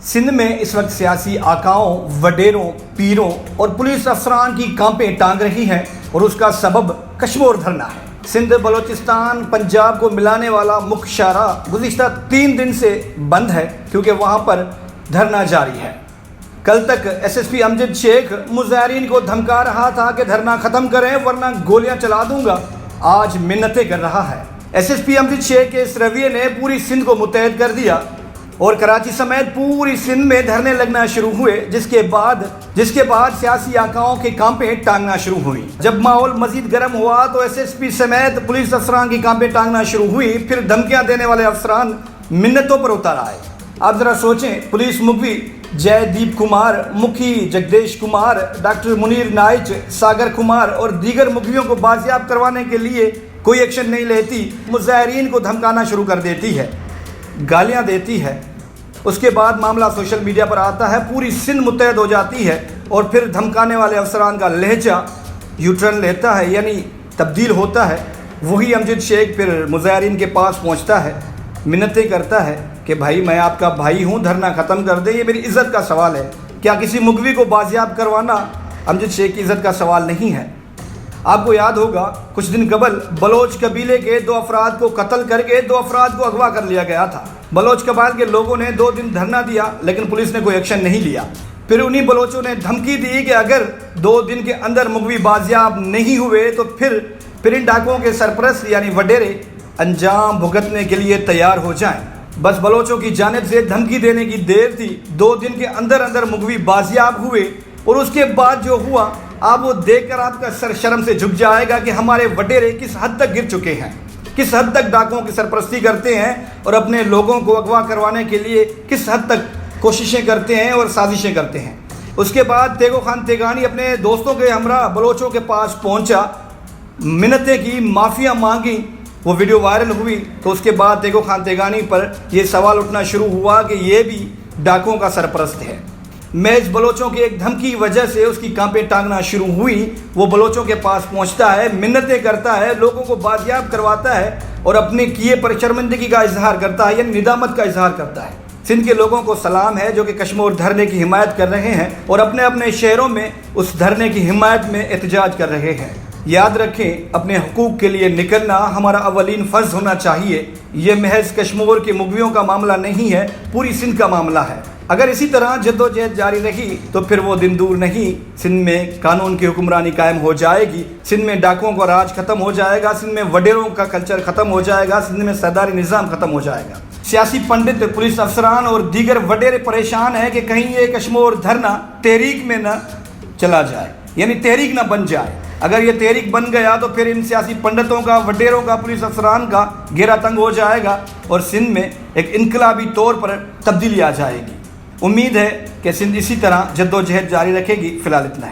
سندھ میں اس وقت سیاسی آقاؤں، وڈیروں، پیروں اور پولیس افسران کی کانپیں ٹانگ رہی ہیں اور اس کا سبب کشمور دھرنا ہے۔ سندھ بلوچستان پنجاب کو ملانے والا مکھ شاہراہ گزشتہ 3 دن سے بند ہے کیونکہ وہاں پر دھرنا جاری ہے۔ کل تک ایس ایس پی امجد شیخ مظاہرین کو دھمکا رہا تھا کہ دھرنا ختم کریں ورنہ گولیاں چلا دوں گا، آج منتیں کر رہا ہے۔ ایس ایس پی امجد شیخ کے اس رویے نے پوری سندھ کو متحد کر دیا اور کراچی سمیت پوری سندھ میں دھرنے لگنا شروع ہوئے، جس کے بعد سیاسی آقاؤں کے کانپیں ٹانگنا شروع ہوئی۔ جب ماحول مزید گرم ہوا تو ایس ایس پی سمیت پولیس افسران کی کانپیں ٹانگنا شروع ہوئی، پھر دھمکیاں دینے والے افسران منتوں پر اتر آئے۔ آپ ذرا سوچیں، پولیس مخبی جے دیپ کمار، مکھی جگدیش کمار، ڈاکٹر منیر نائچ، ساگر کمار اور دیگر مخبیوں کو بازیاب کروانے کے لیے کوئی ایکشن نہیں لیتی، مظاہرین کو دھمکانا شروع کر دیتی ہے، گالیاں دیتی ہے۔ اس کے بعد معاملہ سوشل میڈیا پر آتا ہے، پوری سندھ متحد ہو جاتی ہے اور پھر دھمکانے والے افسران کا لہجہ یو ٹرن لیتا ہے، یعنی تبدیل ہوتا ہے۔ وہی امجد شیخ پھر مظاہرین کے پاس پہنچتا ہے، منتیں کرتا ہے کہ بھائی میں آپ کا بھائی ہوں، دھرنا ختم کر دیں، یہ میری عزت کا سوال ہے۔ کیا کسی مخبی کو بازیاب کروانا امجد شیخ کی عزت کا سوال نہیں ہے؟ آپ کو یاد ہوگا کچھ دن قبل بلوچ قبیلے کے 2 افراد کو قتل کر کے 2 افراد کو اغوا کر لیا گیا تھا۔ بلوچ قبائل کے لوگوں نے 2 دن دھرنا دیا لیکن پولیس نے کوئی ایکشن نہیں لیا۔ پھر انہی بلوچوں نے دھمکی دی کہ اگر 2 دن کے اندر مخبی بازیاب نہیں ہوئے تو پھر ان ڈاکوؤں کے سرپرست یعنی وڈیرے انجام بھگتنے کے لیے تیار ہو جائیں۔ بس بلوچوں کی جانب سے دھمکی دینے کی دیر تھی، 2 دن کے اندر مخبی بازیاب ہوئے اور اس کے بعد جو ہوا آپ وہ دیکھ کر آپ کا سر شرم سے جھک جائے گا کہ ہمارے وڈیرے کس حد تک گر چکے ہیں، کس حد تک ڈاکوؤں کی سرپرستی کرتے ہیں اور اپنے لوگوں کو اغوا کروانے کے لیے کس حد تک کوششیں کرتے ہیں اور سازشیں کرتے ہیں۔ اس کے بعد تیغو خان تیغانی اپنے دوستوں کے ہمراہ بلوچوں کے پاس پہنچا، منتیں کی، معافیاں مانگی، وہ ویڈیو وائرل ہوئی تو اس کے بعد تیغو خان تیغانی پر یہ سوال اٹھنا شروع ہوا کہ یہ بھی ڈاکوؤں کا سرپرست ہے۔ محض بلوچوں کی ایک دھمکی کی وجہ سے اس کی کانپیں ٹانگنا شروع ہوئی۔ وہ بلوچوں کے پاس پہنچتا ہے، منتیں کرتا ہے، لوگوں کو بازیاب کرواتا ہے اور اپنے کیے پر شرمندگی کا اظہار کرتا ہے، یعنی ندامت کا اظہار کرتا ہے۔ سندھ کے لوگوں کو سلام ہے جو کہ کشمور دھرنے کی حمایت کر رہے ہیں اور اپنے اپنے شہروں میں اس دھرنے کی حمایت میں احتجاج کر رہے ہیں۔ یاد رکھیں، اپنے حقوق کے لیے نکلنا ہمارا اولین فرض ہونا چاہیے۔ یہ محض کشمور کے مخبیوں کا معاملہ نہیں ہے، پوری سندھ کا معاملہ ہے۔ اگر اسی طرح جدوجہد جاری رہی تو پھر وہ دن دور نہیں، سندھ میں قانون کی حکمرانی قائم ہو جائے گی، سندھ میں ڈاکوؤں کا راج ختم ہو جائے گا، سندھ میں وڈیروں کا کلچر ختم ہو جائے گا، سندھ میں سرداری نظام ختم ہو جائے گا۔ سیاسی پنڈت، پولیس افسران اور دیگر وڈیرے پریشان ہیں کہ کہیں یہ کشمور دھرنا تحریک میں نہ چلا جائے، یعنی تحریک نہ بن جائے۔ اگر یہ تحریک بن گیا تو پھر ان سیاسی پنڈتوں کا، وڈیروں کا، پولیس افسران کا گھیرا تنگ ہو جائے گا اور سندھ میں ایک انقلابی طور پر تبدیلی آ جائے گی۔ امید ہے کہ سندھ اسی طرح جدوجہد جاری رکھے گی۔ فی الحال اتنا ہی۔